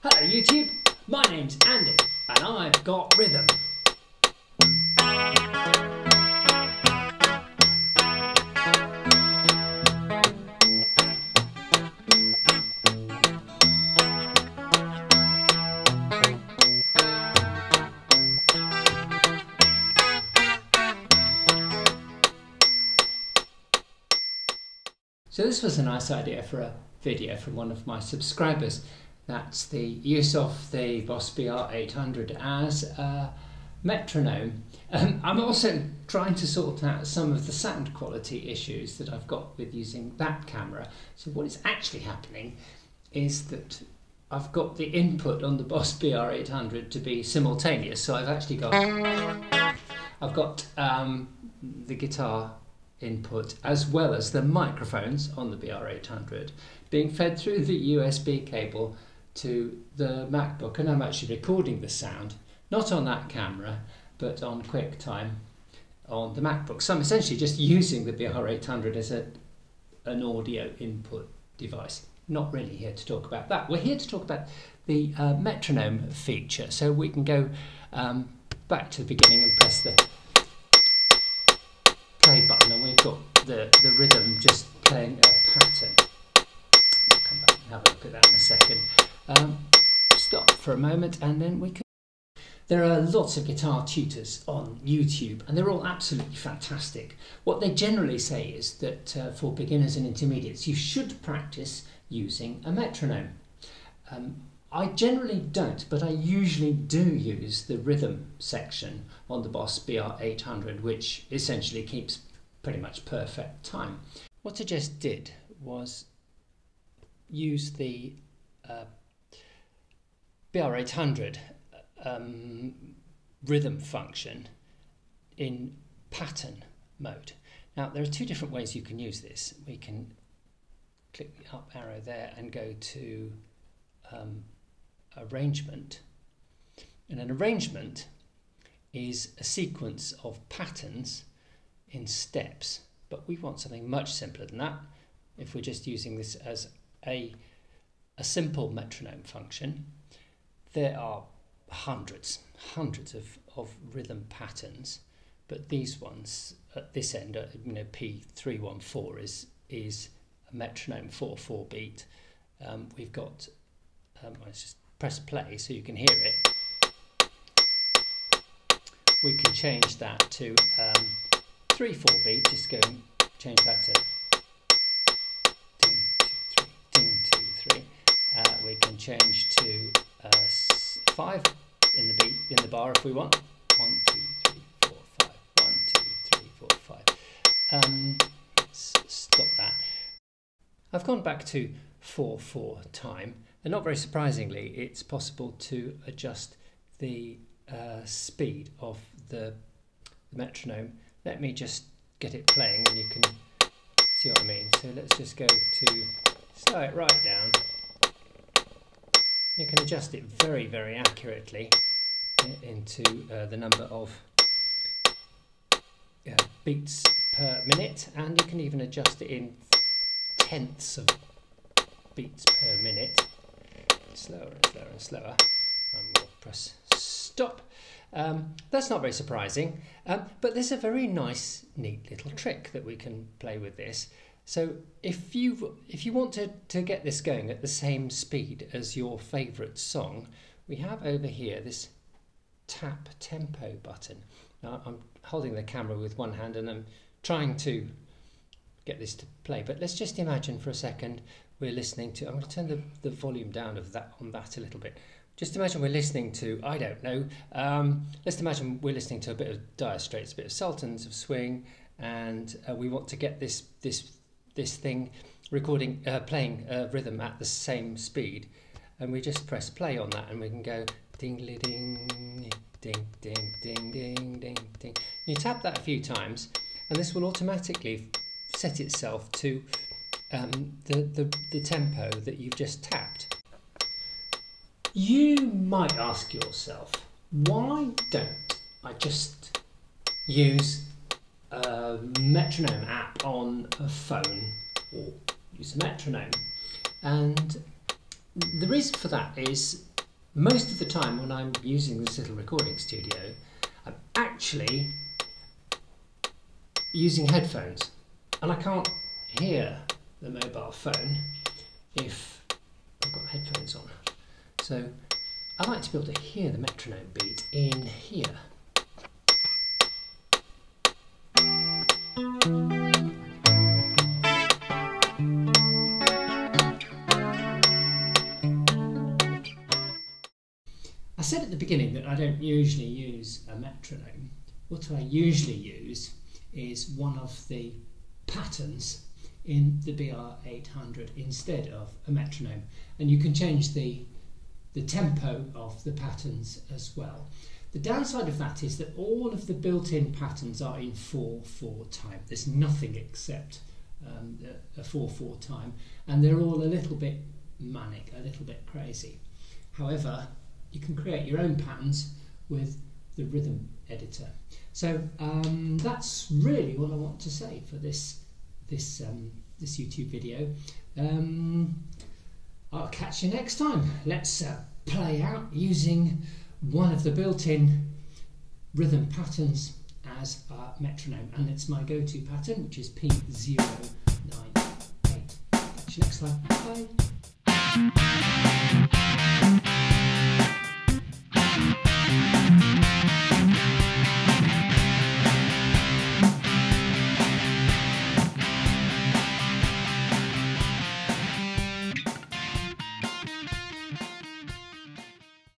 Hello YouTube, my name's Andy and I've got rhythm. So this was a nice idea for a video from one of my subscribers. That's the use of the Boss BR800 as a metronome. I'm also trying to sort out some of the sound quality issues that I've got with using that camera. So what is actually happening is that I've got the input on the Boss BR800 to be simultaneous. So I've actually got the guitar input as well as the microphones on the BR800 being fed through the USB cable to the MacBook, and I'm actually recording the sound not on that camera but on QuickTime on the MacBook. So I'm essentially just using the BR800 as an audio input device. Not really here to talk about that. We're here to talk about the metronome feature. So we can go back to the beginning and press the play button, and we've got the rhythm just playing a pattern. I'll come back and have a look at that in a second. Stop for a moment and then we can... There are lots of guitar tutors on YouTube and they're all absolutely fantastic. What they generally say is that for beginners and intermediates you should practice using a metronome. I generally don't, but I usually do use the rhythm section on the Boss BR800, which essentially keeps pretty much perfect time. What I just did was use the BR800 rhythm function in pattern mode. Now there are two different ways you can use this. We can click the up arrow there and go to arrangement, and an arrangement is a sequence of patterns in steps, but we want something much simpler than that. If we're just using this as a simple metronome function, there are hundreds of rhythm patterns, but these ones at this end, P314 is a metronome 4/4 beat. We've got let's just press play so you can hear it. We can change that to 3/4 beat. Just go and change that to ding 2 3, ding 2 3. We can change to 5 in the beat in the bar if we want. 1 2 3 4 5. 1 2 3 4 5. Let's stop that. I've gone back to 4/4 time. And not very surprisingly, it's possible to adjust the speed of the metronome. Let me just get it playing and you can see what I mean. So let's just go to slow it right down. You can adjust it very, very accurately into the number of beats per minute, and you can even adjust it in tenths of beats per minute. Slower and slower and slower, and we'll press stop. That's not very surprising, but there's a very nice, neat little trick that we can play with this. So if you want to get this going at the same speed as your favourite song, we have over here this tap tempo button. Now I'm holding the camera with one hand and I'm trying to get this to play, but let's just imagine for a second we're listening to, I'm going to turn the volume down of that on that a little bit. Just imagine we're listening to, I don't know, let's imagine we're listening to a bit of Dire Straits, a bit of Sultans of Swing, and we want to get this thing recording, playing rhythm at the same speed, and we just press play on that and we can go ding-li-ding, ding, ding, ding, ding, ding, ding. You tap that a few times and this will automatically set itself to the tempo that you've just tapped. You might ask yourself, why don't I just use a metronome app on a phone or use a metronome? And the reason for that is most of the time when I'm using this little recording studio, I'm actually using headphones, and I can't hear the mobile phone if I've got headphones on. So I like to be able to hear the metronome beat in here. I said at the beginning that I don't usually use a metronome. What I usually use is one of the patterns in the BR800 instead of a metronome, and you can change the tempo of the patterns as well. The downside of that is that all of the built-in patterns are in 4/4 time. There's nothing except a 4/4 time, and they're all a little bit manic, a little bit crazy. However, you can create your own patterns with the rhythm editor. So that's really all I want to say for this YouTube video. I'll catch you next time. Let's play out using one of the built-in rhythm patterns as our metronome, and it's my go-to pattern, which is P098. Catch you next time. Bye.